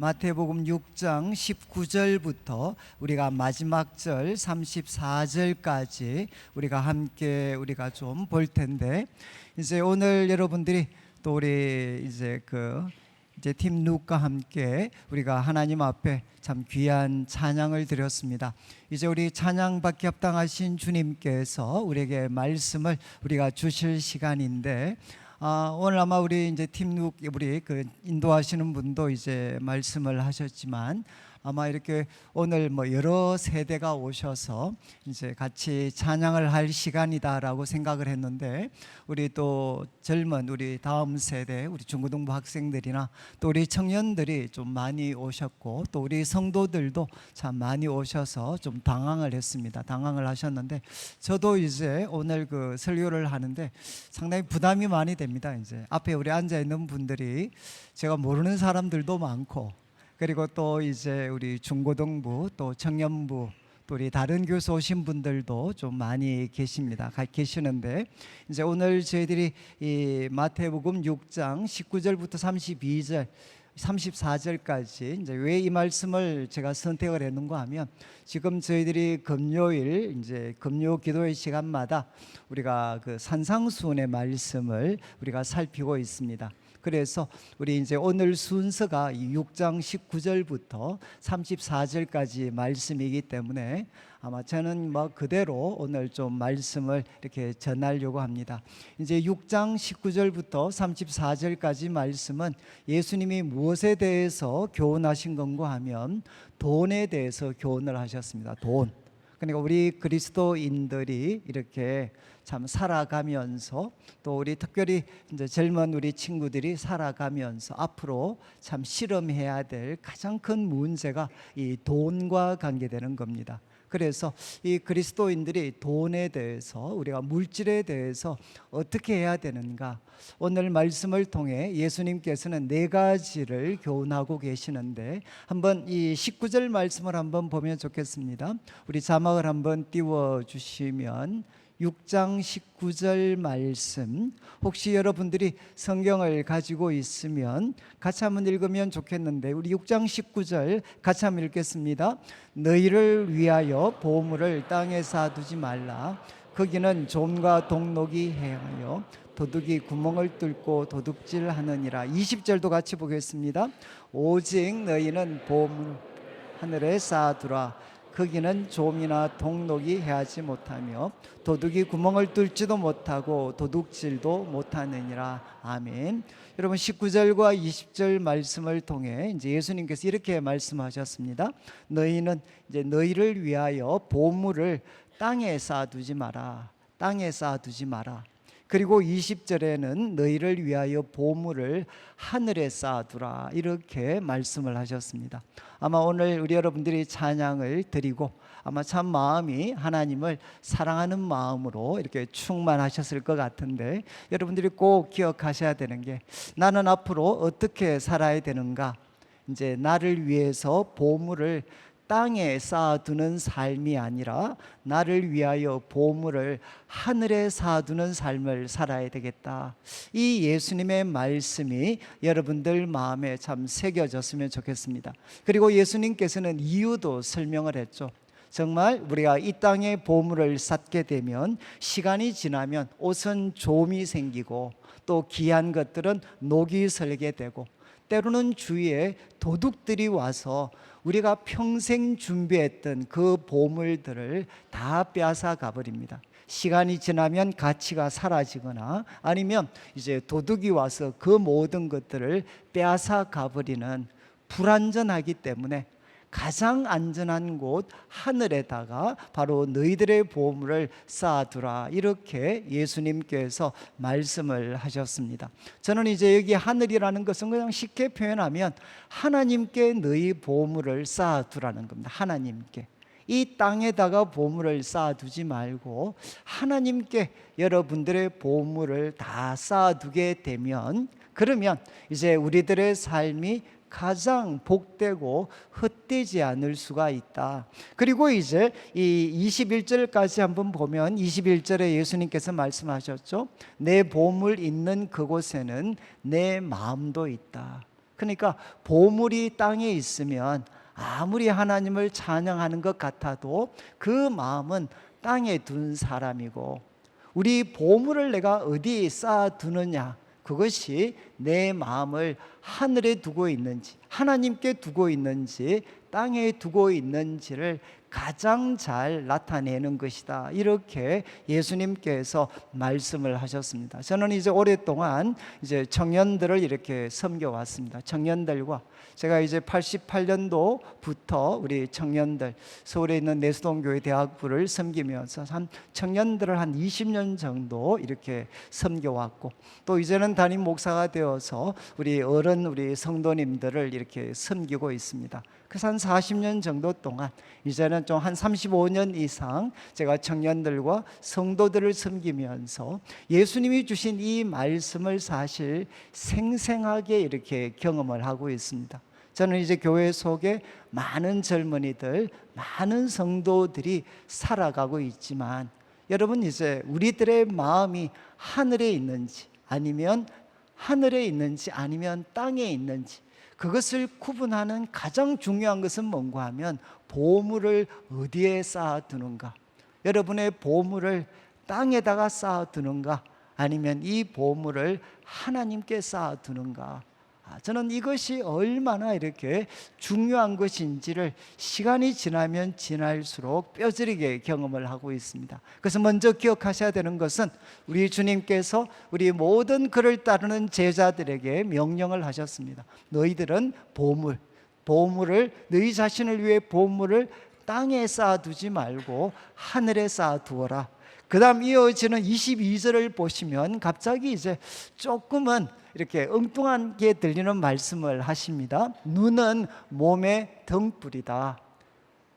마태복음 6장 19절부터 우리가 마지막 절 34절까지 우리가 좀 볼 텐데, 이제 오늘 여러분들이 또 우리 이제 팀 룩과 함께 우리가 하나님 앞에 참 귀한 찬양을 드렸습니다. 이제 우리 찬양받기 합당하신 주님께서 우리에게 말씀을 우리가 주실 시간인데, 오늘 아마 우리 이제 팀룩 우리 인도하시는 분도 이제 말씀을 하셨지만, 아마 이렇게 오늘 여러 세대가 오셔서 이제 같이 찬양을 할 시간이다라고 생각을 했는데, 우리 또 젊은 우리 다음 세대 우리 중고등부 학생들이나 또 우리 청년들이 좀 많이 오셨고, 또 우리 성도들도 참 많이 오셔서 좀 당황을 했습니다. 당황을 하셨는데, 저도 이제 오늘 설교를 하는데 상당히 부담이 많이 됩니다. 이제 앞에 우리 앉아 있는 분들이 제가 모르는 사람들도 많고, 그리고 또 이제 우리 중고등부 또 청년부 또 우리 다른 교수 오신 분들도 좀 많이 계시는데, 이제 오늘 저희들이 이 마태복음 6장 19절부터 32절 34절까지 이제 왜 이 말씀을 제가 선택을 했는가 하면, 지금 저희들이 금요일 이제 금요 기도의 시간마다 우리가 산상수훈의 말씀을 우리가 살피고 있습니다. 그래서 우리 이제 오늘 순서가 6장 19절부터 34절까지 말씀이기 때문에 아마 저는 그대로 오늘 좀 말씀을 이렇게 전하려고 합니다. 이제 6장 19절부터 34절까지 말씀은 예수님이 무엇에 대해서 교훈하신 건가 하면 돈에 대해서 교훈을 하셨습니다. 돈. 그러니까 우리 그리스도인들이 이렇게 참 살아가면서, 또 우리 특별히 이제 젊은 우리 친구들이 살아가면서 앞으로 참 실험해야 될 가장 큰 문제가 이 돈과 관계되는 겁니다. 그래서 이 그리스도인들이 돈에 대해서, 우리가 물질에 대해서 어떻게 해야 되는가, 오늘 말씀을 통해 예수님께서는 4가지를 교훈하고 계시는데, 한번 이 19절 말씀을 한번 보면 좋겠습니다. 우리 자막을 한번 띄워주시면 6장 19절 말씀, 혹시 여러분들이 성경을 가지고 있으면 같이 한번 읽으면 좋겠는데, 우리 6장 19절 같이 한번 읽겠습니다. 너희를 위하여 보물을 땅에 쌓아두지 말라. 거기는 좀과 동록이 행하여 도둑이 구멍을 뚫고 도둑질하느니라. 20절도 같이 보겠습니다. 오직 너희는 보물 하늘에 쌓아두라. 거기는 좀이나 동록이 해하지 못하며 도둑이 구멍을 뚫지도 못하고 도둑질도 못하느니라. 아멘. 여러분, 19절과 20절 말씀을 통해 이제 예수님께서 이렇게 말씀하셨습니다. 너희는 이제 너희를 위하여 보물을 땅에 쌓아두지 마라. 땅에 쌓아두지 마라. 그리고 20절에는 너희를 위하여 보물을 하늘에 쌓아두라, 이렇게 말씀을 하셨습니다. 아마 오늘 우리 여러분들이 찬양을 드리고 아마 참 마음이 하나님을 사랑하는 마음으로 이렇게 충만하셨을 것 같은데, 여러분들이 꼭 기억하셔야 되는 게, 나는 앞으로 어떻게 살아야 되는가, 이제 나를 위해서 보물을 땅에 쌓아두는 삶이 아니라 나를 위하여 보물을 하늘에 쌓아두는 삶을 살아야 되겠다. 이 예수님의 말씀이 여러분들 마음에 참 새겨졌으면 좋겠습니다. 그리고 예수님께서는 이유도 설명을 했죠. 정말 우리가 이 땅에 보물을 쌓게 되면 시간이 지나면 옷은 좀이 생기고, 또 귀한 것들은 녹이 슬게 되고, 때로는 주위에 도둑들이 와서 우리가 평생 준비했던 그 보물들을 다 빼앗아 가버립니다. 시간이 지나면 가치가 사라지거나, 아니면 이제 도둑이 와서 그 모든 것들을 빼앗아 가버리는, 불안전하기 때문에 가장 안전한 곳 하늘에다가 바로 너희들의 보물을 쌓아두라, 이렇게 예수님께서 말씀을 하셨습니다. 저는 이제 여기 하늘이라는 것은 그냥 쉽게 표현하면 하나님께 너희 보물을 쌓아두라는 겁니다. 하나님께. 이 땅에다가 보물을 쌓아두지 말고 하나님께 여러분들의 보물을 다 쌓아두게 되면, 그러면 이제 우리들의 삶이 가장 복되고 헛되지 않을 수가 있다. 그리고 이제 이 21절까지 한번 보면, 21절에 예수님께서 말씀하셨죠. 내 보물 있는 그곳에는 내 마음도 있다. 그러니까 보물이 땅에 있으면 아무리 하나님을 찬양하는 것 같아도 그 마음은 땅에 둔 사람이고, 우리 보물을 내가 어디에 쌓아두느냐, 그것이 내 마음을 하늘에 두고 있는지, 하나님께 두고 있는지, 땅에 두고 있는지를 가장 잘 나타내는 것이다, 이렇게 예수님께서 말씀을 하셨습니다. 저는 이제 오랫동안 이제 청년들을 이렇게 섬겨왔습니다. 청년들과 제가 이제 88년도부터 우리 청년들, 서울에 있는 내수동교회 대학부를 섬기면서 한 청년들을 한 20년 정도 이렇게 섬겨왔고, 또 이제는 담임 목사가 되어서 우리 성도님들을 이렇게 섬기고 있습니다. 그래서 한 40년 정도 동안, 이제는 좀 한 35년 이상 제가 청년들과 성도들을 섬기면서 예수님이 주신 이 말씀을 사실 생생하게 이렇게 경험을 하고 있습니다. 저는 이제 교회 속에 많은 젊은이들, 많은 성도들이 살아가고 있지만, 여러분 이제 우리들의 마음이 하늘에 있는지 아니면 땅에 있는지, 그것을 구분하는 가장 중요한 것은 뭔가 하면 보물을 어디에 쌓아두는가. 여러분의 보물을 땅에다가 쌓아두는가, 아니면 이 보물을 하나님께 쌓아두는가. 저는 이것이 얼마나 이렇게 중요한 것인지를 시간이 지나면 지날수록 뼈저리게 경험을 하고 있습니다. 그래서 먼저 기억하셔야 되는 것은, 우리 주님께서 우리 모든 그를 따르는 제자들에게 명령을 하셨습니다. 너희들은 보물을, 너희 자신을 위해 보물을 땅에 쌓아두지 말고 하늘에 쌓아두어라. 그 다음 이어지는 22절을 보시면 갑자기 이제 조금은 이렇게 엉뚱하게 들리는 말씀을 하십니다. 눈은 몸의 등불이다.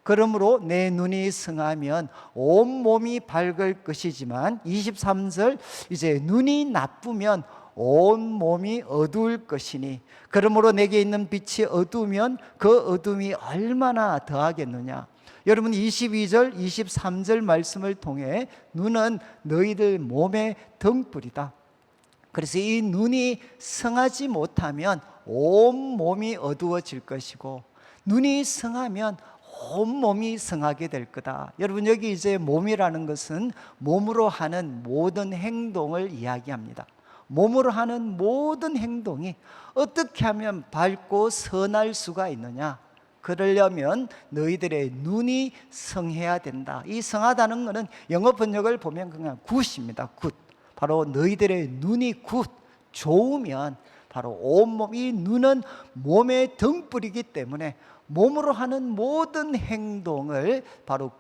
그러므로 내 눈이 성하면 온 몸이 밝을 것이지만, 23절, 이제 눈이 나쁘면 온 몸이 어두울 것이니, 그러므로 내게 있는 빛이 어두우면 그 어둠이 얼마나 더하겠느냐. 여러분 22절, 23절 말씀을 통해 눈은 너희들 몸의 등불이다. 그래서 이 눈이 성하지 못하면 온 몸이 어두워질 것이고, 눈이 성하면 온 몸이 성하게 될 거다. 여러분 여기 이제 몸이라는 것은 몸으로 하는 모든 행동을 이야기합니다. 몸으로 하는 모든 행동이 어떻게 하면 밝고 선할 수가 있느냐. 그러려면 너희들의 눈이 성해야 된다. 이 성하다는 것은 영어 번역을 보면 그냥 굿입니다. 굿. 바로 너희들의 눈이 좋으면 바로 온몸, 이 눈은 몸의 등불이기 때문에 몸으로 하는 모든 행동을 바로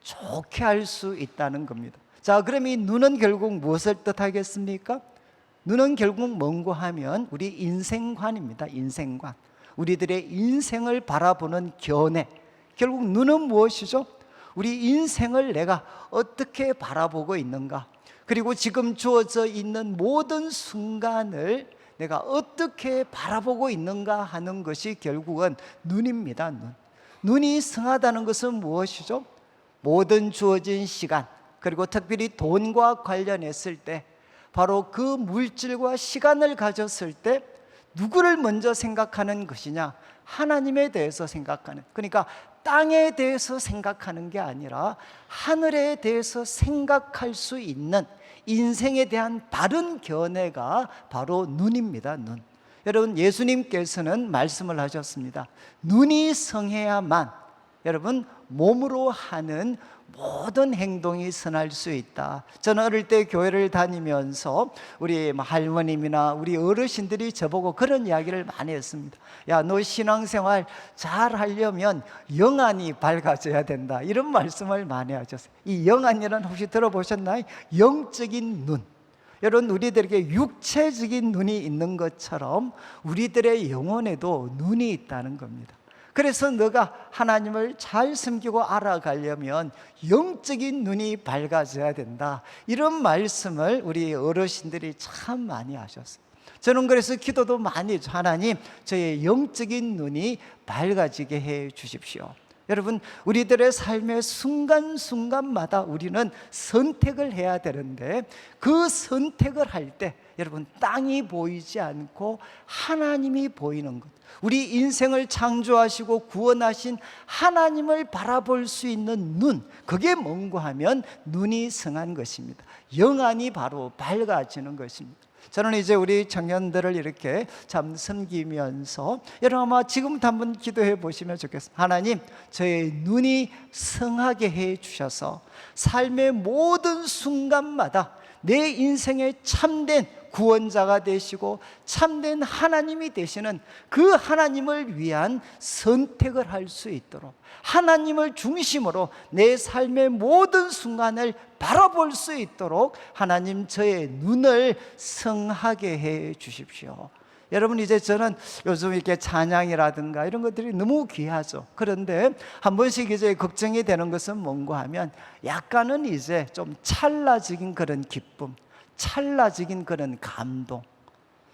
좋게 할 수 있다는 겁니다. 자, 그럼 이 눈은 결국 무엇을 뜻하겠습니까? 눈은 결국 뭔고 하면 우리 인생관입니다. 인생관. 우리들의 인생을 바라보는 견해. 결국 눈은 무엇이죠? 우리 인생을 내가 어떻게 바라보고 있는가, 그리고 지금 주어져 있는 모든 순간을 내가 어떻게 바라보고 있는가 하는 것이 결국은 눈입니다. 눈이 성하다는 것은 무엇이죠? 모든 주어진 시간, 그리고 특별히 돈과 관련했을 때, 바로 그 물질과 시간을 가졌을 때 누구를 먼저 생각하는 것이냐? 하나님에 대해서 생각하는, 그러니까 땅에 대해서 생각하는 게 아니라 하늘에 대해서 생각할 수 있는 인생에 대한 바른 견해가 바로 눈입니다. 눈. 여러분 예수님께서는 말씀을 하셨습니다. 눈이 성해야만 여러분 몸으로 하는 모든 행동이 선할 수 있다. 저는 어릴 때 교회를 다니면서 우리 할머님이나 우리 어르신들이 저보고 그런 이야기를 많이 했습니다. 야, 너 신앙생활 잘 하려면 영안이 밝아져야 된다, 이런 말씀을 많이 하셨어요. 이 영안이란 혹시 들어보셨나요? 영적인 눈. 여러분 우리들에게 육체적인 눈이 있는 것처럼 우리들의 영혼에도 눈이 있다는 겁니다. 그래서 너가 하나님을 잘 섬기고 알아가려면 영적인 눈이 밝아져야 된다, 이런 말씀을 우리 어르신들이 참 많이 하셨어요. 저는 그래서 기도도 많이 했죠. 하나님, 저의 영적인 눈이 밝아지게 해 주십시오. 여러분, 우리들의 삶의 순간순간마다 우리는 선택을 해야 되는데, 그 선택을 할 때 여러분, 땅이 보이지 않고 하나님이 보이는 것, 우리 인생을 창조하시고 구원하신 하나님을 바라볼 수 있는 눈, 그게 뭔고 하면 눈이 성한 것입니다. 영안이 바로 밝아지는 것입니다. 저는 이제 우리 청년들을 이렇게 참 섬기면서, 여러분 아마 지금부터 한번 기도해 보시면 좋겠습니다. 하나님, 저의 눈이 성하게 해 주셔서 삶의 모든 순간마다 내 인생에 참된 구원자가 되시고 참된 하나님이 되시는 그 하나님을 위한 선택을 할 수 있도록, 하나님을 중심으로 내 삶의 모든 순간을 바라볼 수 있도록 하나님, 저의 눈을 성하게 해 주십시오. 여러분, 이제 저는 요즘 이렇게 찬양이라든가 이런 것들이 너무 귀하죠. 그런데 한 번씩 이제 걱정이 되는 것은 뭔가 하면, 약간은 이제 좀 찰나적인 그런 기쁨, 찰나적인 그런 감동.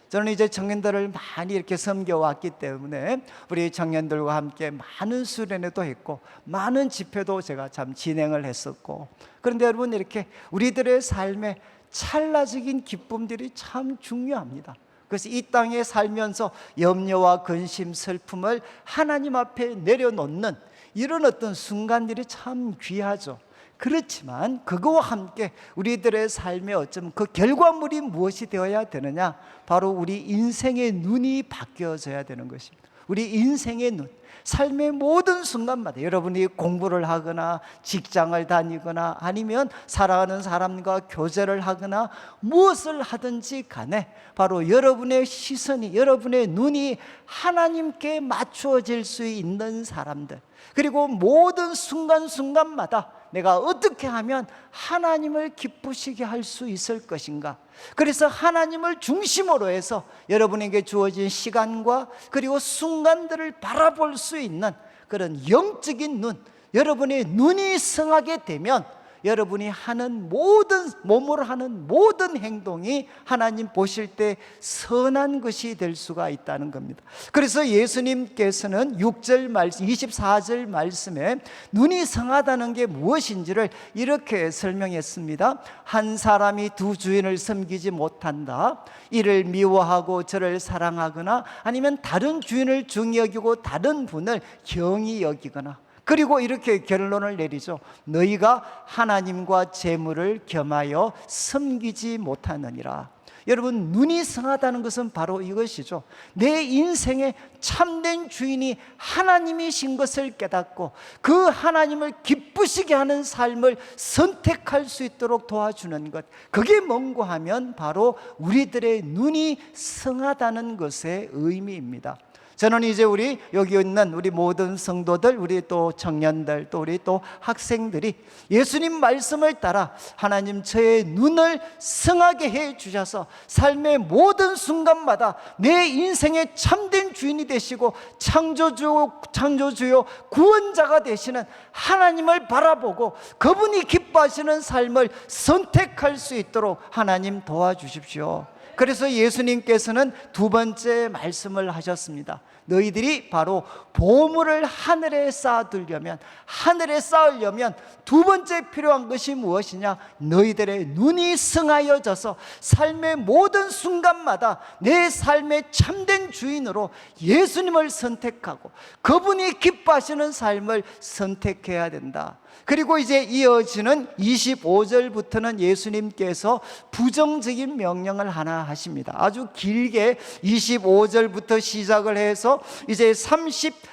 저는 이제 청년들을 많이 이렇게 섬겨왔기 때문에 우리 청년들과 함께 많은 수련회도 했고 많은 집회도 제가 참 진행을 했었고, 그런데 여러분, 이렇게 우리들의 삶에 찰나적인 기쁨들이 참 중요합니다. 그래서 이 땅에 살면서 염려와 근심, 슬픔을 하나님 앞에 내려놓는 이런 어떤 순간들이 참 귀하죠. 그렇지만 그거와 함께 우리들의 삶의 어쩌면 그 결과물이 무엇이 되어야 되느냐, 바로 우리 인생의 눈이 바뀌어져야 되는 것입니다. 우리 인생의 눈, 삶의 모든 순간마다 여러분이 공부를 하거나 직장을 다니거나 아니면 사랑하는 사람과 교제를 하거나 무엇을 하든지 간에 바로 여러분의 시선이, 여러분의 눈이 하나님께 맞추어질 수 있는 사람들, 그리고 모든 순간순간마다 내가 어떻게 하면 하나님을 기쁘시게 할 수 있을 것인가, 그래서 하나님을 중심으로 해서 여러분에게 주어진 시간과 그리고 순간들을 바라볼 수 있는 그런 영적인 눈, 여러분의 눈이 성하게 되면 여러분이 하는 모든, 몸으로 하는 모든 행동이 하나님 보실 때 선한 것이 될 수가 있다는 겁니다. 그래서 예수님께서는 6절 말씀, 24절 말씀에 눈이 성하다는 게 무엇인지를 이렇게 설명했습니다. 한 사람이 두 주인을 섬기지 못한다. 이를 미워하고 저를 사랑하거나 아니면 다른 주인을 중히 여기고 다른 분을 경히 여기거나, 그리고 이렇게 결론을 내리죠. 너희가 하나님과 재물을 겸하여 섬기지 못하느니라. 여러분, 눈이 성하다는 것은 바로 이것이죠. 내 인생의 참된 주인이 하나님이신 것을 깨닫고 그 하나님을 기쁘시게 하는 삶을 선택할 수 있도록 도와주는 것, 그게 뭔고 하면 바로 우리들의 눈이 성하다는 것의 의미입니다. 저는 이제 우리 여기 있는 우리 모든 성도들, 우리 또 청년들, 또 우리 또 학생들이 예수님 말씀을 따라 하나님, 저의 눈을 성하게 해 주셔서 삶의 모든 순간마다 내 인생의 참된 주인이 되시고 창조주요 구원자가 되시는 하나님을 바라보고 그분이 기뻐하시는 삶을 선택할 수 있도록 하나님 도와주십시오. 그래서 예수님께서는 두 번째 말씀을 하셨습니다. 너희들이 바로 보물을 하늘에 쌓아두려면, 하늘에 쌓으려면 두 번째 필요한 것이 무엇이냐? 너희들의 눈이 성하여져서 삶의 모든 순간마다 내 삶의 참된 주인으로 예수님을 선택하고 그분이 기뻐하시는 삶을 선택해야 된다. 그리고 이제 이어지는 25절부터는 예수님께서 부정적인 명령을 하나 하십니다. 아주 길게 25절부터 시작을 해서 이제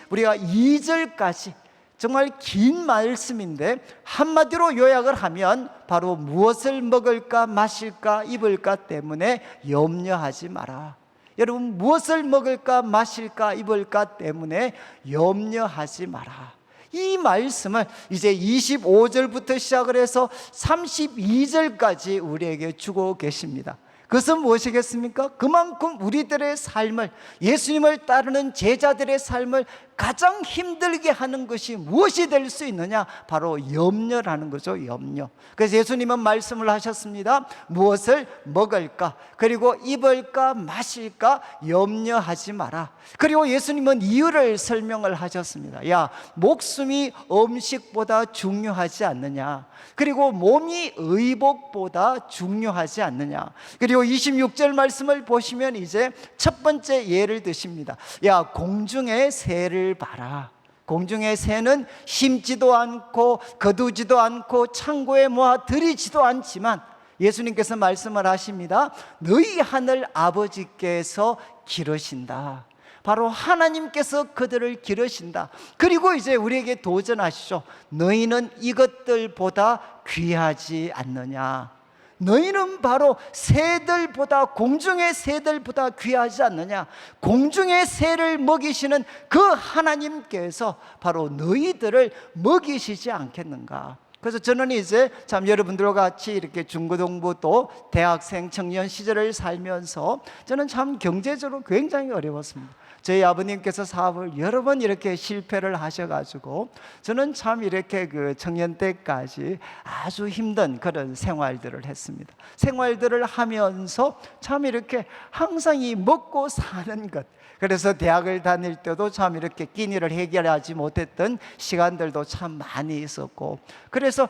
우리가 2절까지 정말 긴 말씀인데, 한마디로 요약을 하면 바로 무엇을 먹을까 마실까 입을까 때문에 염려하지 마라. 여러분, 무엇을 먹을까 마실까 입을까 때문에 염려하지 마라. 이 말씀을 이제 25절부터 시작을 해서 32절까지 우리에게 주고 계십니다. 그것은 무엇이겠습니까? 그만큼 우리들의 삶을, 예수님을 따르는 제자들의 삶을 가장 힘들게 하는 것이 무엇이 될 수 있느냐? 바로 염려라는 거죠. 염려. 그래서 예수님은 말씀을 하셨습니다. 무엇을 먹을까? 그리고 입을까? 마실까? 염려하지 마라. 그리고 예수님은 이유를 설명을 하셨습니다. 야, 목숨이 음식보다 중요하지 않느냐? 그리고 몸이 의복보다 중요하지 않느냐? 그리고 26절 말씀을 보시면 이제 첫 번째 예를 드십니다. 야, 공중의 새를 봐라. 공중의 새는 심지도 않고 거두지도 않고 창고에 모아 들이지도 않지만 예수님께서 말씀을 하십니다. 너희 하늘 아버지께서 기르신다. 바로 하나님께서 그들을 기르신다. 그리고 이제 우리에게 도전하시죠. 너희는 이것들보다 귀하지 않느냐? 너희는 바로 새들보다, 공중의 새들보다 귀하지 않느냐? 공중의 새를 먹이시는 그 하나님께서 바로 너희들을 먹이시지 않겠는가? 그래서 저는 이제 참 여러분들과 같이 이렇게 중고등부 또 대학생 청년 시절을 살면서 저는 참 경제적으로 굉장히 어려웠습니다. 저희 아버님께서 사업을 여러 번 이렇게 실패를 하셔가지고 저는 참 이렇게 그 청년 때까지 아주 힘든 그런 생활들을 했습니다. 생활들을 하면서 참 이렇게 항상 이 먹고 사는 것, 그래서 대학을 다닐 때도 참 이렇게 끼니를 해결하지 못했던 시간들도 참 많이 있었고, 그래서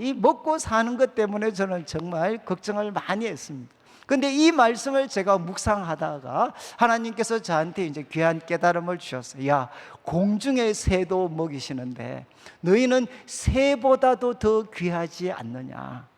이 먹고 사는 것 때문에 저는 정말 걱정을 많이 했습니다. 근데 이 말씀을 제가 묵상하다가 하나님께서 저한테 이제 귀한 깨달음을 주셨어요. 야, 공중의 새도 먹이시는데 너희는 새보다도 더 귀하지 않느냐?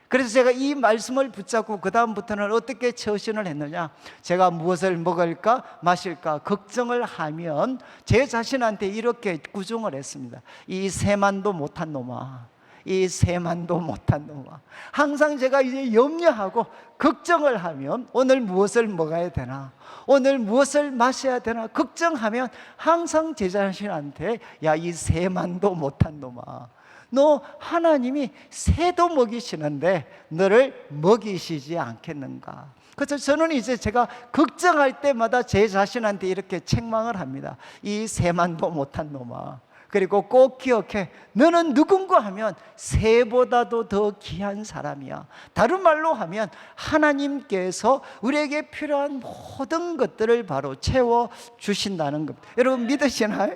그래서 제가 이 말씀을 붙잡고 그 다음부터는 어떻게 처신을 했느냐? 제가 무엇을 먹을까 마실까 걱정을 하면 제 자신한테 이렇게 구정을 했습니다. 이 새만도 못한 놈아, 이 새만도 못한 놈아. 항상 제가 이제 염려하고 걱정을 하면 오늘 무엇을 먹어야 되나, 오늘 무엇을 마셔야 되나 걱정하면 항상 제 자신한테 야, 이 새만도 못한 놈아, 너 하나님이 새도 먹이시는데 너를 먹이시지 않겠는가? 그래서 저는 이제 제가 걱정할 때마다 제 자신한테 이렇게 책망을 합니다. 이 새만도 못한 놈아, 그리고 꼭 기억해, 너는 누군가 하면 새보다도 더 귀한 사람이야. 다른 말로 하면 하나님께서 우리에게 필요한 모든 것들을 바로 채워주신다는 것. 여러분 믿으시나요?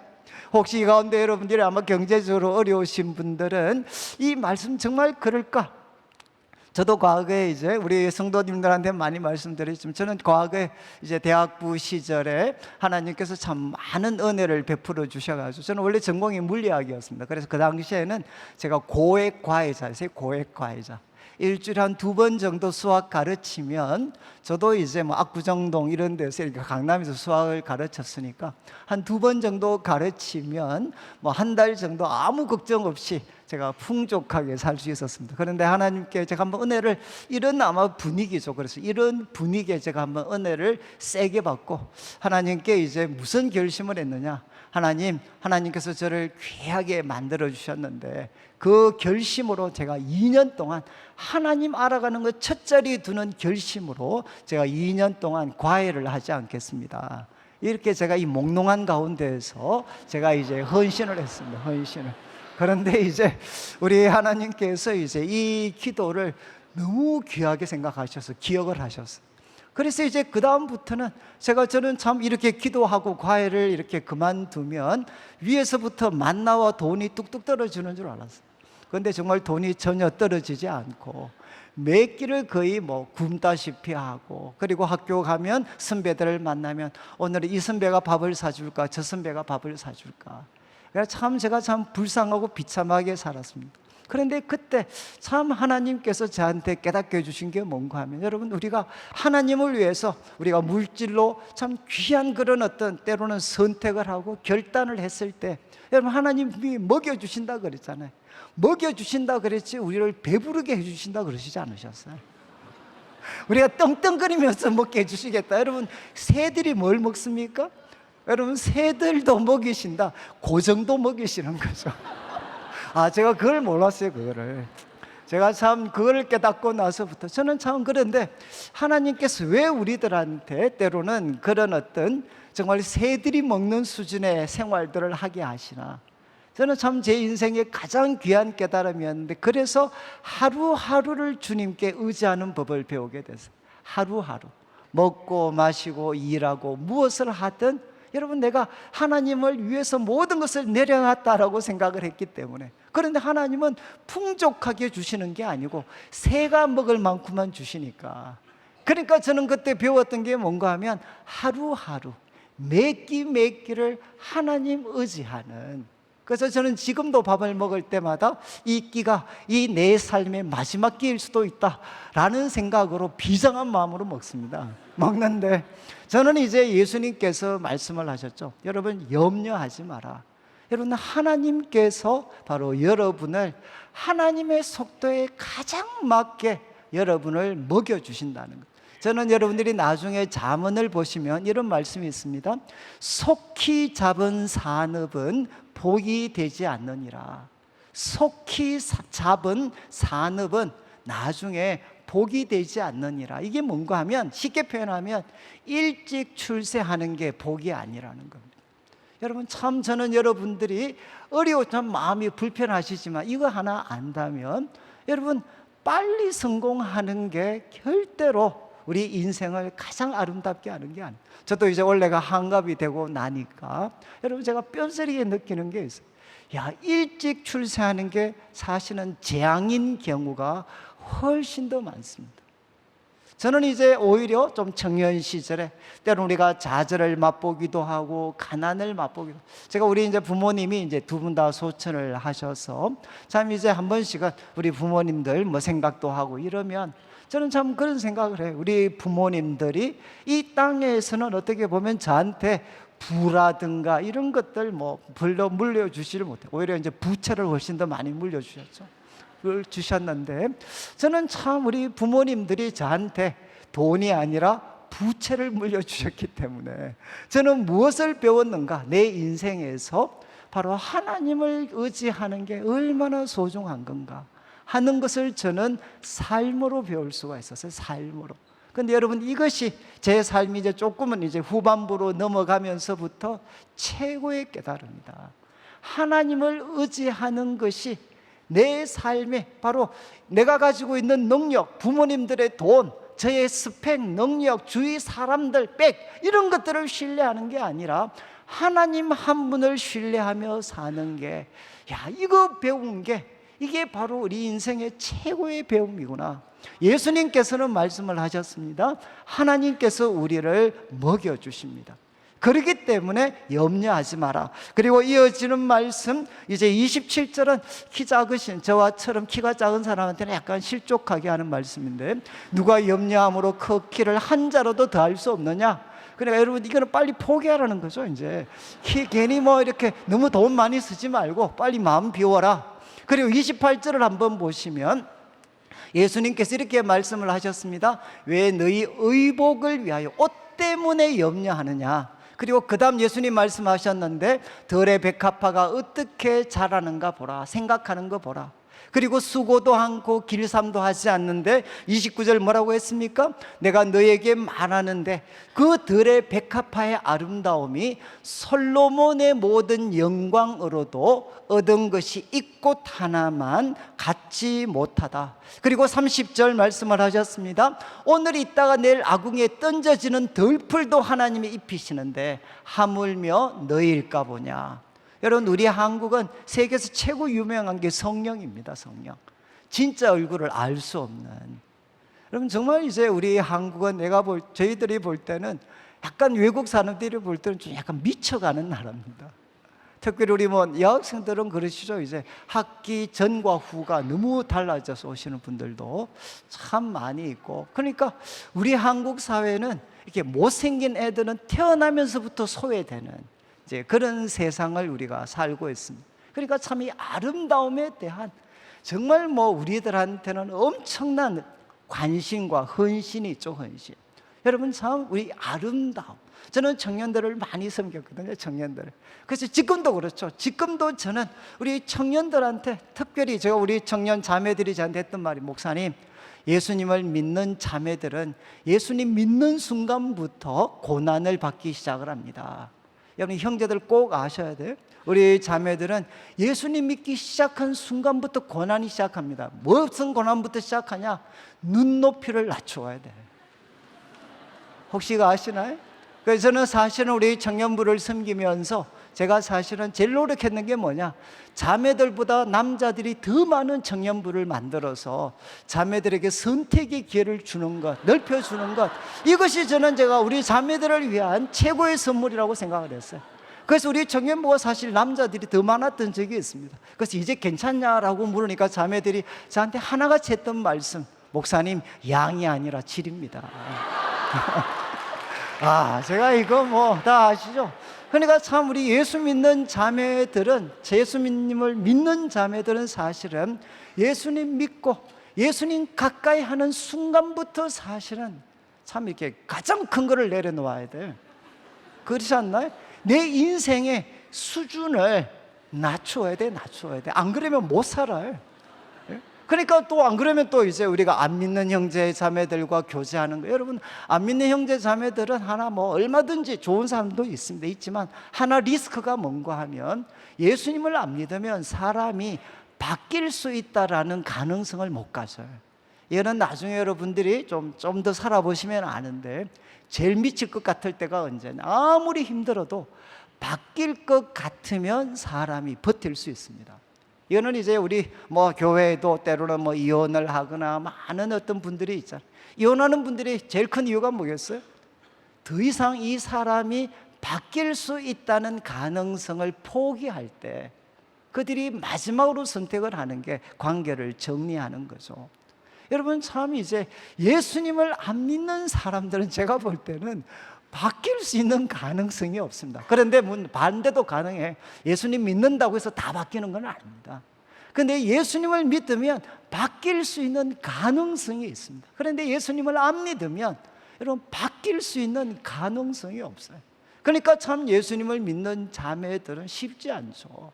혹시 이 가운데 여러분들이 아마 경제적으로 어려우신 분들은 이 말씀 정말 그럴까? 저도 과거에 이제 우리 성도님들한테 많이 말씀드렸지만 저는 과거에 이제 대학부 시절에 하나님께서 참 많은 은혜를 베풀어 주셔가지고 저는 원래 전공이 물리학이었습니다. 그래서 그 당시에는 제가 고액 과외자였어요. 고액 과외자. 일주일에 한 2번 정도 수학 가르치면, 저도 이제 뭐 압구정동 이런 데서 이렇게 강남에서 수학을 가르쳤으니까 한 2번 정도 가르치면 뭐 한 달 정도 아무 걱정 없이 제가 풍족하게 살 수 있었습니다. 그런데 하나님께 제가 한번 은혜를, 이런 아마 분위기죠. 그래서 이런 분위기에 제가 한번 은혜를 세게 받고 하나님께 이제 무슨 결심을 했느냐? 하나님께서 저를 귀하게 만들어 주셨는데 그 결심으로 제가 2년 동안 하나님 알아가는 것 첫자리 두는 결심으로 제가 2년 동안 과외를 하지 않겠습니다. 이렇게 제가 이 몽롱한 가운데에서 제가 이제 헌신을 했습니다. 헌신을. 그런데 이제 우리 하나님께서 이제 이 기도를 너무 귀하게 생각하셔서 기억을 하셨어요. 그래서 이제 그 다음부터는 저는 참 이렇게 기도하고 과외를 이렇게 그만두면 위에서부터 만나와 돈이 뚝뚝 떨어지는 줄 알았어요. 그런데 정말 돈이 전혀 떨어지지 않고 매 끼를 거의 뭐 굶다시피 하고, 그리고 학교 가면 선배들을 만나면 오늘은 이 선배가 밥을 사줄까, 저 선배가 밥을 사줄까. 그래서 제가 참 불쌍하고 비참하게 살았습니다. 그런데 그때 참 하나님께서 저한테 깨닫게 해주신 게 뭔가 하면, 여러분 우리가 하나님을 위해서 우리가 물질로 참 귀한 그런 어떤 때로는 선택을 하고 결단을 했을 때, 여러분 하나님이 먹여주신다 그랬잖아요. 먹여주신다 그랬지 우리를 배부르게 해주신다 그러시지 않으셨어요? 우리가 떵떵거리면서 먹게 해주시겠다. 여러분 새들이 뭘 먹습니까? 여러분 새들도 먹이신다. 그 정도 먹이시는 거죠. 제가 그걸 몰랐어요. 그거를. 제가 참 그걸 깨닫고 나서부터 저는 참 그런데 하나님께서 왜 우리들한테 때로는 그런 어떤 정말 새들이 먹는 수준의 생활들을 하게 하시나. 저는 참 제 인생의 가장 귀한 깨달음이었는데, 그래서 하루하루를 주님께 의지하는 법을 배우게 됐어요. 하루하루 먹고 마시고 일하고 무엇을 하든 여러분, 내가 하나님을 위해서 모든 것을 내려놨다라고 생각을 했기 때문에. 그런데 하나님은 풍족하게 주시는 게 아니고 새가 먹을 만큼만 주시니까. 그러니까 저는 그때 배웠던 게 뭔가 하면 하루하루 몇 끼를 하나님 의지하는. 그래서 저는 지금도 밥을 먹을 때마다 이 끼가 이 내 삶의 마지막 끼일 수도 있다라는 생각으로 비장한 마음으로 먹는데, 저는 이제 예수님께서 말씀을 하셨죠. 여러분, 염려하지 마라. 여러분, 하나님께서 바로 여러분을 하나님의 속도에 가장 맞게 여러분을 먹여주신다는 것. 저는 여러분들이 나중에 잠언을 보시면 이런 말씀이 있습니다. 속히 잡은 산업은 복이 되지 않느니라. 속히 잡은 산업은 나중에 복이 되지 않느니라. 이게 뭔가 하면, 쉽게 표현하면 일찍 출세하는 게 복이 아니라는 겁니다. 여러분, 참 저는 여러분들이 참 마음이 불편하시지만 이거 하나 안다면 여러분, 빨리 성공하는 게 절대로 우리 인생을 가장 아름답게 하는 게 아니에요. 저도 이제 원래가 한갑이 되고 나니까 여러분, 제가 뼈저리게 느끼는 게 있어요. 일찍 출세하는 게 사실은 재앙인 경우가 훨씬 더 많습니다. 저는 이제 오히려 좀 청년 시절에 때로 우리가 좌절을 맛보기도 하고 가난을 맛보기도. 제가 우리 이제 부모님이 이제 두 분 다 소천을 하셔서 참 이제 한 번씩은 우리 부모님들 뭐 생각도 하고 이러면 저는 참 그런 생각을 해요. 우리 부모님들이 이 땅에서는 어떻게 보면 저한테 부라든가 이런 것들 뭐 별로 물려주지를 못해요. 오히려 이제 부채를 훨씬 더 많이 물려주셨죠. 그걸 주셨는데, 저는 참 우리 부모님들이 저한테 돈이 아니라 부채를 물려주셨기 때문에 저는 무엇을 배웠는가? 내 인생에서 바로 하나님을 의지하는 게 얼마나 소중한 건가 하는 것을 저는 삶으로 배울 수가 있었어요. 삶으로. 근데 여러분, 이것이 제 삶이 이제 조금은 이제 후반부로 넘어가면서부터 최고의 깨달음이다. 하나님을 의지하는 것이 내 삶에 바로 내가 가지고 있는 능력, 부모님들의 돈, 저의 스펙, 능력, 주위 사람들, 이런 것들을 신뢰하는 게 아니라 하나님 한 분을 신뢰하며 사는 게, 이거 배운 게 이게 바로 우리 인생의 최고의 배움이구나. 예수님께서는 말씀을 하셨습니다. 하나님께서 우리를 먹여주십니다. 그렇기 때문에 염려하지 마라. 그리고 이어지는 말씀, 이제 27절은 키 작으신 저와처럼 키가 작은 사람한테는 약간 실족하게 하는 말씀인데, 누가 염려함으로 그 키를 한 자로도 더할 수 없느냐. 그러니까 여러분, 이거는 빨리 포기하라는 거죠. 이제 괜히 뭐 이렇게 너무 돈 많이 쓰지 말고 빨리 마음 비워라. 그리고 28절을 한번 보시면 예수님께서 이렇게 말씀을 하셨습니다. 왜 너희 의복을 위하여 옷 때문에 염려하느냐. 그리고 그 다음 예수님 말씀하셨는데, 들의 백합화가 어떻게 자라는가 보라. 생각하는 거 보라. 그리고 수고도 않고 길삼도 하지 않는데 29절 뭐라고 했습니까? 내가 너에게 말하는데 그 들의 백합화의 아름다움이 솔로몬의 모든 영광으로도 얻은 것이 이 꽃 하나만 갖지 못하다. 그리고 30절 말씀을 하셨습니다. 오늘 있다가 내일 아궁이에 던져지는 들풀도 하나님이 입히시는데 하물며 너희일까 보냐. 여러분, 우리 한국은 세계에서 최고 유명한 게 성령입니다. 성령. 진짜 얼굴을 알 수 없는. 여러분, 정말 이제 우리 한국은 저희들이 볼 때는 약간 외국 사람들이 볼 때는 좀 약간 미쳐가는 나라입니다. 특별히 우리 여학생들은 그러시죠. 이제 학기 전과 후가 너무 달라져서 오시는 분들도 참 많이 있고. 그러니까 우리 한국 사회는 이렇게 못생긴 애들은 태어나면서부터 소외되는 이제 그런 세상을 우리가 살고 있습니다. 그러니까 참 이 아름다움에 대한 정말 우리들한테는 엄청난 관심과 헌신이 있죠. 헌신. 여러분, 참 우리 아름다움, 저는 청년들을 많이 섬겼거든요. 청년들. 그래서 지금도 그렇죠. 지금도 저는 우리 청년들한테 특별히 제가 우리 청년 자매들이 저한테 했던 말이, 목사님, 예수님을 믿는 자매들은 예수님 믿는 순간부터 고난을 받기 시작을 합니다. 여러분, 형제들 꼭 아셔야 돼요. 우리 자매들은 예수님 믿기 시작한 순간부터 고난이 시작합니다. 무슨 고난부터 시작하냐? 눈높이를 낮춰야 돼. 혹시 아시나요? 그래서 저는 사실은 우리 청년부를 섬기면서 제가 사실은 제일 노력했는 게 뭐냐, 자매들보다 남자들이 더 많은 청년부를 만들어서 자매들에게 선택의 기회를 주는 것, 넓혀주는 것, 이것이 저는 제가 우리 자매들을 위한 최고의 선물이라고 생각을 했어요. 그래서 우리 청년부가 사실 남자들이 더 많았던 적이 있습니다. 그래서 이제 괜찮냐라고 물으니까 자매들이 저한테 하나같이 했던 말씀, 목사님, 양이 아니라 질입니다. 제가 이거 뭐 다 아시죠? 그러니까 참 우리 예수 믿는 자매들은, 예수님을 믿는 자매들은 사실은 예수님 믿고 예수님 가까이 하는 순간부터 사실은 참 이렇게 가장 큰 거를 내려놓아야 돼요. 그렇지 않나요? 내 인생의 수준을 낮춰야 돼. 안 그러면 못 살아요. 그러니까 또 안 그러면 또 이제 우리가 안 믿는 형제 자매들과 교제하는 거, 여러분, 안 믿는 형제 자매들은 하나 뭐 얼마든지 좋은 사람도 있지만 하나 리스크가 뭔가 하면, 예수님을 안 믿으면 사람이 바뀔 수 있다라는 가능성을 못 가져요. 이거는 나중에 여러분들이 좀 더 살아보시면 아는데, 제일 미칠 것 같을 때가 언제냐, 아무리 힘들어도 바뀔 것 같으면 사람이 버틸 수 있습니다. 이거는 이제 우리 뭐 교회에도 때로는 뭐 이혼을 하거나 많은 어떤 분들이 있잖아요. 이혼하는 분들이 제일 큰 이유가 뭐겠어요? 더 이상 이 사람이 바뀔 수 있다는 가능성을 포기할 때 그들이 마지막으로 선택을 하는 게 관계를 정리하는 거죠. 여러분, 참 이제 예수님을 안 믿는 사람들은 제가 볼 때는 바뀔 수 있는 가능성이 없습니다. 그런데 반대도 가능해. 예수님 믿는다고 해서 다 바뀌는 건 아닙니다. 그런데 예수님을 믿으면 바뀔 수 있는 가능성이 있습니다. 그런데 예수님을 안 믿으면 여러분, 바뀔 수 있는 가능성이 없어요. 그러니까 참 예수님을 믿는 자매들은 쉽지 않죠.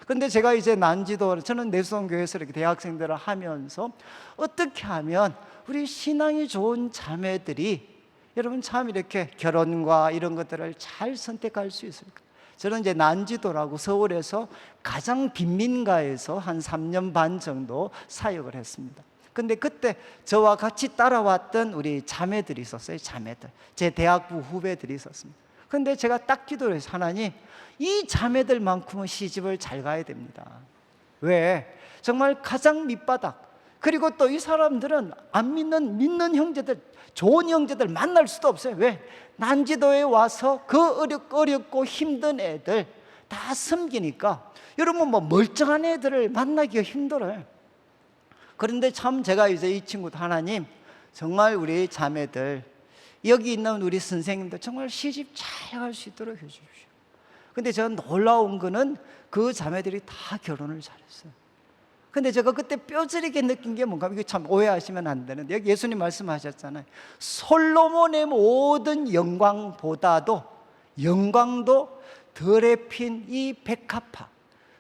그런데 제가 이제 난지도, 저는 내수동교회에서 이렇게 대학생들을 하면서 어떻게 하면 우리 신앙이 좋은 자매들이 여러분 참 이렇게 결혼과 이런 것들을 잘 선택할 수 있을까? 저는 이제 난지도라고 서울에서 가장 빈민가에서 한 3년 반 정도 사역을 했습니다. 근데 그때 저와 같이 따라왔던 우리 자매들이 있었어요. 자매들, 제 대학부 후배들이 있었습니다. 근데 제가 딱 기도를 해서, 하나님, 이 자매들만큼은 시집을 잘 가야 됩니다. 왜? 정말 가장 밑바닥, 그리고 또 이 사람들은 안 믿는 형제들, 좋은 형제들 만날 수도 없어요. 왜? 난지도에 와서 그 어렵고 힘든 애들 다 섬기니까 여러분 뭐 멀쩡한 애들을 만나기가 힘들어요. 그런데 참 제가 이제 이 친구도, 하나님, 정말 우리 자매들, 여기 있는 우리 선생님들 정말 시집 잘 갈 수 있도록 해주십시오. 근데 제가 놀라운 거는 그 자매들이 다 결혼을 잘했어요. 근데 제가 그때 뼈저리게 느낀 게 뭔가, 이거 참 오해하시면 안 되는데, 여기 예수님 말씀하셨잖아요. 솔로몬의 모든 영광도 덜에 핀 이 백합화,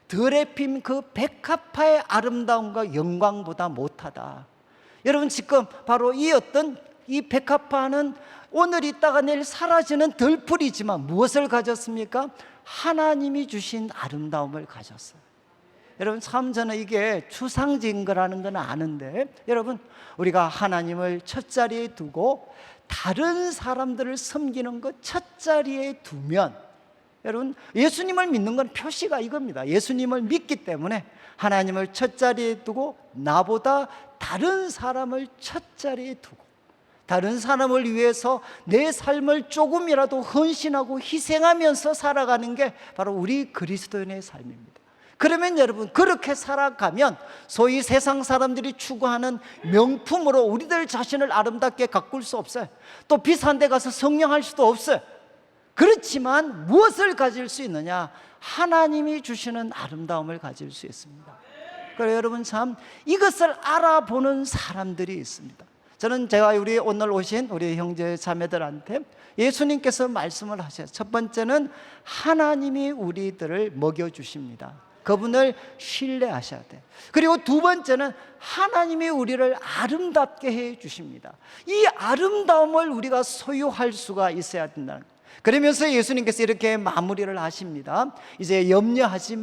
덜에 핀 그 백합화의 아름다움과 영광보다 못하다. 여러분, 지금 바로 이 백합화는 오늘 있다가 내일 사라지는 덜풀이지만 무엇을 가졌습니까? 하나님이 주신 아름다움을 가졌어요. 여러분, 참 저는 이게 추상적인 거라는 건 아는데, 여러분, 우리가 하나님을 첫 자리에 두고 다른 사람들을 섬기는 것 첫 자리에 두면, 여러분, 예수님을 믿는 건 표시가 이겁니다. 예수님을 믿기 때문에 하나님을 첫 자리에 두고 나보다 다른 사람을 첫 자리에 두고 다른 사람을 위해서 내 삶을 조금이라도 헌신하고 희생하면서 살아가는 게 바로 우리 그리스도인의 삶입니다. 그러면 여러분, 그렇게 살아가면 소위 세상 사람들이 추구하는 명품으로 우리들 자신을 아름답게 가꿀 수 없어요. 또 비싼 데 가서 성령할 수도 없어요. 그렇지만 무엇을 가질 수 있느냐? 하나님이 주시는 아름다움을 가질 수 있습니다. 그래서 여러분, 참 이것을 알아보는 사람들이 있습니다. 저는 제가 오늘 오신 우리 형제 자매들한테 예수님께서 말씀을 하셔요. 첫 번째는 하나님이 우리들을 먹여주십니다. 그분을 신뢰하셔야 돼. 그리고 두 번째는 하나님이 우리를 아름답게 해 주십니다. 이 아름다움을 우리가 소유할 수가 있어야 된다는 거예요. 그러면서 예수님께서 이렇게 마무리를 하십니다. 이제 염려하지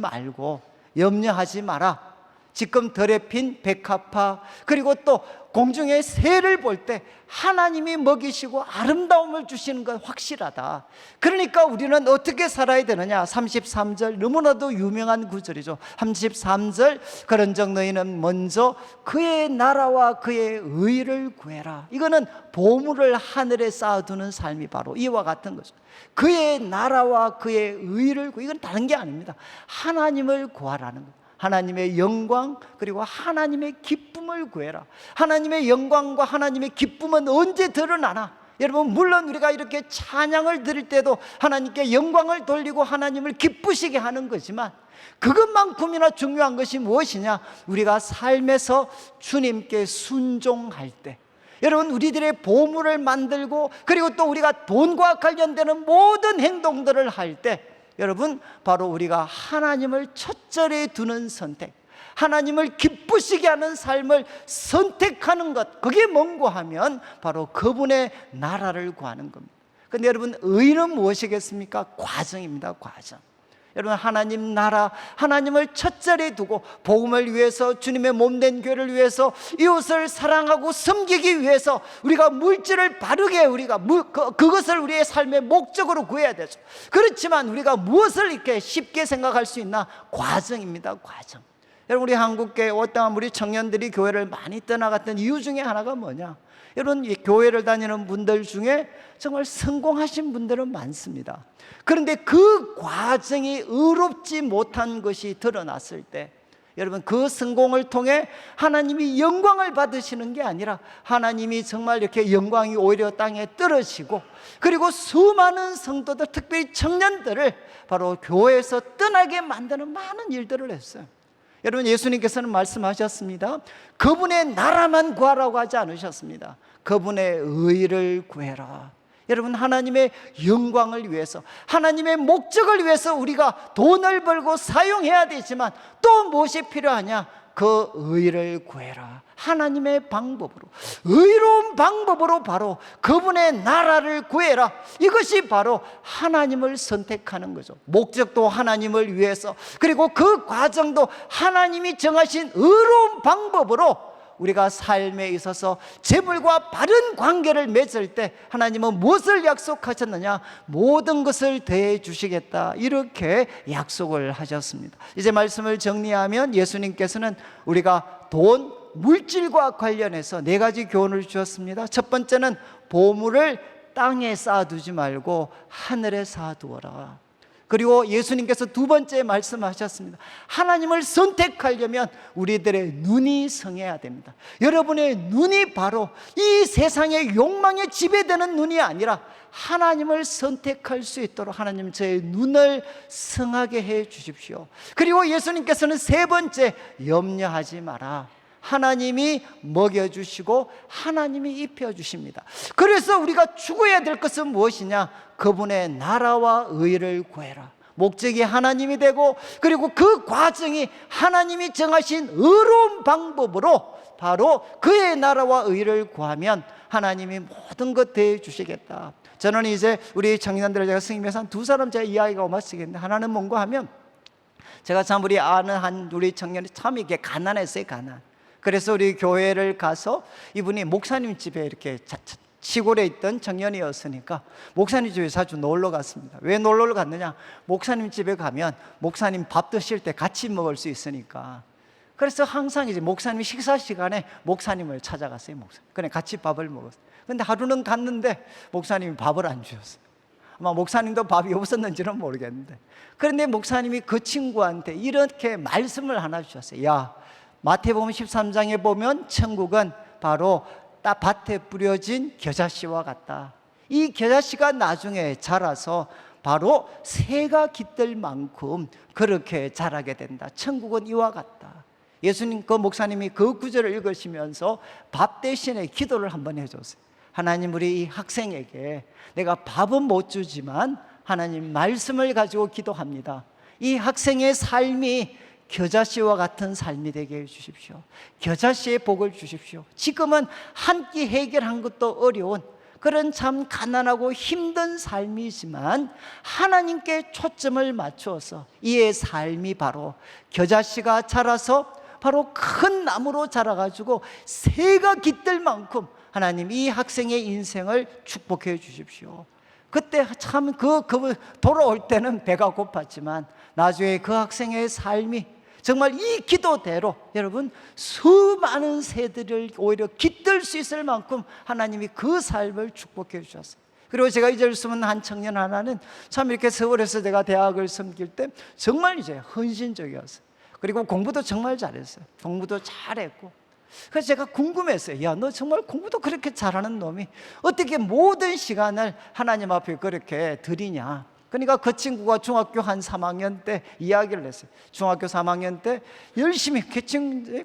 마라. 지금 덜에 핀 백합화, 그리고 또 공중의 새를 볼 때 하나님이 먹이시고 아름다움을 주시는 건 확실하다. 그러니까 우리는 어떻게 살아야 되느냐? 33절, 너무나도 유명한 구절이죠. 33절, 그런즉 너희는 먼저 그의 나라와 그의 의를 구해라. 이거는 보물을 하늘에 쌓아두는 삶이 바로 이와 같은 거죠. 그의 나라와 그의 의를 구해. 이건 다른 게 아닙니다. 하나님을 구하라는 거예요. 하나님의 영광, 그리고 하나님의 기쁨을 구해라. 하나님의 영광과 하나님의 기쁨은 언제 드러나나? 여러분, 물론 우리가 이렇게 찬양을 드릴 때도 하나님께 영광을 돌리고 하나님을 기쁘시게 하는 거지만, 그것만큼이나 중요한 것이 무엇이냐? 우리가 삶에서 주님께 순종할 때, 여러분, 우리들의 보물을 만들고, 그리고 또 우리가 돈과 관련되는 모든 행동들을 할 때, 여러분, 바로 우리가 하나님을 첫절에 두는 선택, 하나님을 기쁘시게 하는 삶을 선택하는 것, 그게 뭔고 하면 바로 그분의 나라를 구하는 겁니다. 그런데 여러분, 의는 무엇이겠습니까? 과정입니다. 과정. 여러분, 하나님 나라, 하나님을 첫자리에 두고 복음을 위해서, 주님의 몸된 교회를 위해서, 이웃을 사랑하고 섬기기 위해서 우리가 물질을 바르게, 우리가 그것을 우리의 삶의 목적으로 구해야 되죠. 그렇지만 우리가 무엇을 이렇게 쉽게 생각할 수 있나? 과정입니다. 과정. 여러분, 우리 한국교회 어떠한 우리 청년들이 교회를 많이 떠나갔던 이유 중에 하나가 뭐냐? 여러분, 이 교회를 다니는 분들 중에 정말 성공하신 분들은 많습니다. 그런데 그 과정이 의롭지 못한 것이 드러났을 때, 여러분, 그 성공을 통해 하나님이 영광을 받으시는 게 아니라 하나님이 정말 이렇게 영광이 오히려 땅에 떨어지고, 그리고 수많은 성도들, 특별히 청년들을 바로 교회에서 떠나게 만드는 많은 일들을 했어요. 여러분, 예수님께서는 말씀하셨습니다. 그분의 나라만 구하라고 하지 않으셨습니다. 그분의 의를 구해라. 여러분, 하나님의 영광을 위해서, 하나님의 목적을 위해서 우리가 돈을 벌고 사용해야 되지만 또 무엇이 필요하냐? 그 의를 구해라. 하나님의 방법으로, 의로운 방법으로 바로 그분의 나라를 구해라. 이것이 바로 하나님을 선택하는 거죠. 목적도 하나님을 위해서, 그리고 그 과정도 하나님이 정하신 의로운 방법으로 우리가 삶에 있어서 재물과 바른 관계를 맺을 때 하나님은 무엇을 약속하셨느냐? 모든 것을 더해 주시겠다, 이렇게 약속을 하셨습니다. 이제 말씀을 정리하면 예수님께서는 우리가 돈, 물질과 관련해서 네 가지 교훈을 주셨습니다. 첫 번째는 보물을 땅에 쌓아두지 말고 하늘에 쌓아두어라. 그리고 예수님께서 두 번째 말씀하셨습니다. 하나님을 선택하려면 우리들의 눈이 성해야 됩니다. 여러분의 눈이 바로 이 세상의 욕망에 지배되는 눈이 아니라 하나님을 선택할 수 있도록 하나님, 저의 눈을 성하게 해 주십시오. 그리고 예수님께서는 세 번째, 염려하지 마라. 하나님이 먹여주시고 하나님이 입혀주십니다. 그래서 우리가 추구해야 될 것은 무엇이냐? 그분의 나라와 의를 구해라. 목적이 하나님이 되고, 그리고 그 과정이 하나님이 정하신 의로운 방법으로 바로 그의 나라와 의를 구하면 하나님이 모든 것 대해 주시겠다. 저는 이제 우리 청년들을 제가 승임해서 한 두 사람 제가 이야기가 오마시겠는데, 하나는 뭔가 하면, 제가 참 우리 아는 한 우리 청년이 참 이게 가난했어요. 가난. 그래서 우리 교회를 가서 이분이 목사님 집에 이렇게 시골에 있던 청년이었으니까 목사님 집에 자주 놀러 갔습니다. 왜 놀러 갔느냐? 목사님 집에 가면 목사님 밥 드실 때 같이 먹을 수 있으니까. 그래서 항상 이제 목사님 식사 시간에 목사님을 찾아갔어요. 그래 같이 밥을 먹었어요. 근데 하루는 갔는데 목사님이 밥을 안 주셨어요. 아마 목사님도 밥이 없었는지는 모르겠는데, 그런데 목사님이 그 친구한테 이렇게 말씀을 하나 주셨어요. 야, 마태복음 13장에 보면 천국은 바로 밭에 뿌려진 겨자씨와 같다. 이 겨자씨가 나중에 자라서 바로 새가 깃들 만큼 그렇게 자라게 된다. 천국은 이와 같다. 예수님, 그 목사님이 그 구절을 읽으시면서 밥 대신에 기도를 한번 해줬어요. 하나님, 우리 이 학생에게 내가 밥은 못 주지만 하나님 말씀을 가지고 기도합니다. 이 학생의 삶이 겨자씨와 같은 삶이 되게 해주십시오. 겨자씨의 복을 주십시오. 지금은 한 끼 해결한 것도 어려운 그런 참 가난하고 힘든 삶이지만 하나님께 초점을 맞추어서 이의 삶이 바로 겨자씨가 자라서 바로 큰 나무로 자라가지고 새가 깃들 만큼 하나님 이 학생의 인생을 축복해 주십시오. 그때 참 돌아올 때는 배가 고팠지만 나중에 그 학생의 삶이 정말 이 기도대로 여러분 수많은 새들을 오히려 깃들 수 있을 만큼 하나님이 그 삶을 축복해 주셨어요. 그리고 제가 잊을 수 없는 한 청년 하나는 참 이렇게 서울에서 제가 대학을 섬길 때 정말 이제 헌신적이었어요. 그리고 공부도 정말 잘했어요. 공부도 잘했고. 그래서 제가 궁금했어요. 야, 너 정말 공부도 그렇게 잘하는 놈이 어떻게 모든 시간을 하나님 앞에 그렇게 드리냐. 그러니까 그 친구가 중학교 한 3학년 때 이야기를 했어요. 중학교 3학년 때 열심히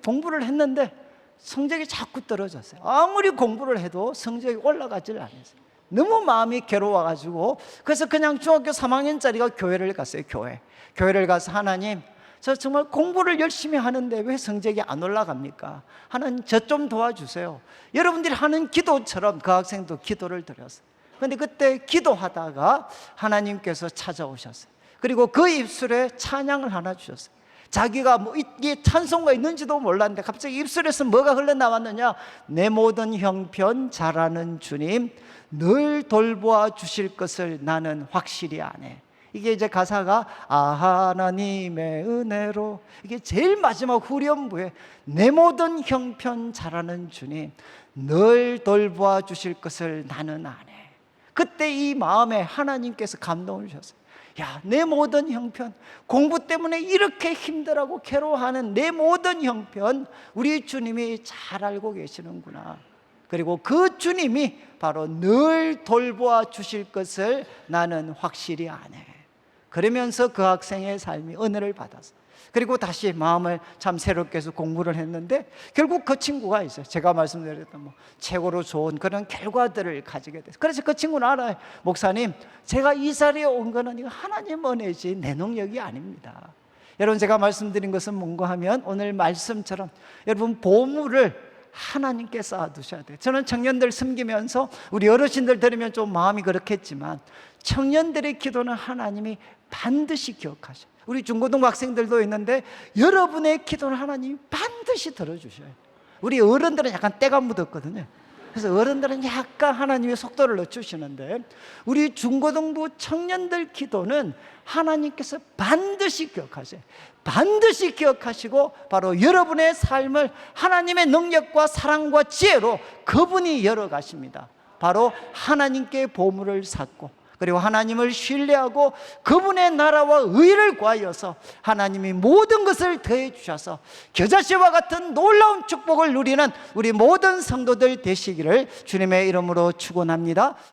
공부를 했는데 성적이 자꾸 떨어졌어요. 아무리 공부를 해도 성적이 올라가질 않았어요. 너무 마음이 괴로워가지고 그래서 그냥 중학교 3학년짜리가 교회를 갔어요. 교회를 가서 하나님, 저 정말 공부를 열심히 하는데 왜 성적이 안 올라갑니까? 하나님, 저 좀 도와주세요. 여러분들이 하는 기도처럼 그 학생도 기도를 드렸어요. 그런데 그때 기도하다가 하나님께서 찾아오셨어요. 그리고 그 입술에 찬양을 하나 주셨어요. 자기가 뭐 이게 찬송가 있는지도 몰랐는데 갑자기 입술에서 뭐가 흘러나왔느냐? 내 모든 형편 잘하는 주님, 늘 돌보아 주실 것을 나는 확실히 아네. 이게 이제 가사가 하나님의 은혜로, 이게 제일 마지막 후렴부에 내 모든 형편 잘하는 주님, 늘 돌보아 주실 것을 나는 아네. 그때 이 마음에 하나님께서 감동을 주셨어요. 야, 내 모든 형편, 공부 때문에 이렇게 힘들어하고 괴로워하는 내 모든 형편 우리 주님이 잘 알고 계시는구나. 그리고 그 주님이 바로 늘 돌보아 주실 것을 나는 확실히 아네. 그러면서 그 학생의 삶이 은혜를 받았어요. 그리고 다시 마음을 참 새롭게 해서 공부를 했는데 결국 그 친구가 있어요. 제가 말씀드렸던 최고로 좋은 그런 결과들을 가지게 됐어요. 그래서 그 친구는 알아요. 목사님, 제가 이 자리에 온 거는 이거 하나님 은혜지 내 능력이 아닙니다. 여러분, 제가 말씀드린 것은 뭔가 하면 오늘 말씀처럼 여러분 보물을 하나님께 쌓아두셔야 돼요. 저는 청년들 섬기면서 우리 어르신들 들으면 좀 마음이 그렇겠지만 청년들의 기도는 하나님이 반드시 기억하셔요. 우리 중고등부 학생들도 있는데 여러분의 기도는 하나님이 반드시 들어주셔요. 우리 어른들은 약간 때가 묻었거든요. 그래서 어른들은 약간 하나님의 속도를 늦추시는데 우리 중고등부 청년들 기도는 하나님께서 반드시 기억하세요. 반드시 기억하시고 바로 여러분의 삶을 하나님의 능력과 사랑과 지혜로 그분이 열어가십니다. 바로 하나님께 보물을 쌓고 그리고 하나님을 신뢰하고 그분의 나라와 의를 구하여서 하나님이 모든 것을 더해 주셔서 겨자씨와 같은 놀라운 축복을 누리는 우리 모든 성도들 되시기를 주님의 이름으로 축원합니다.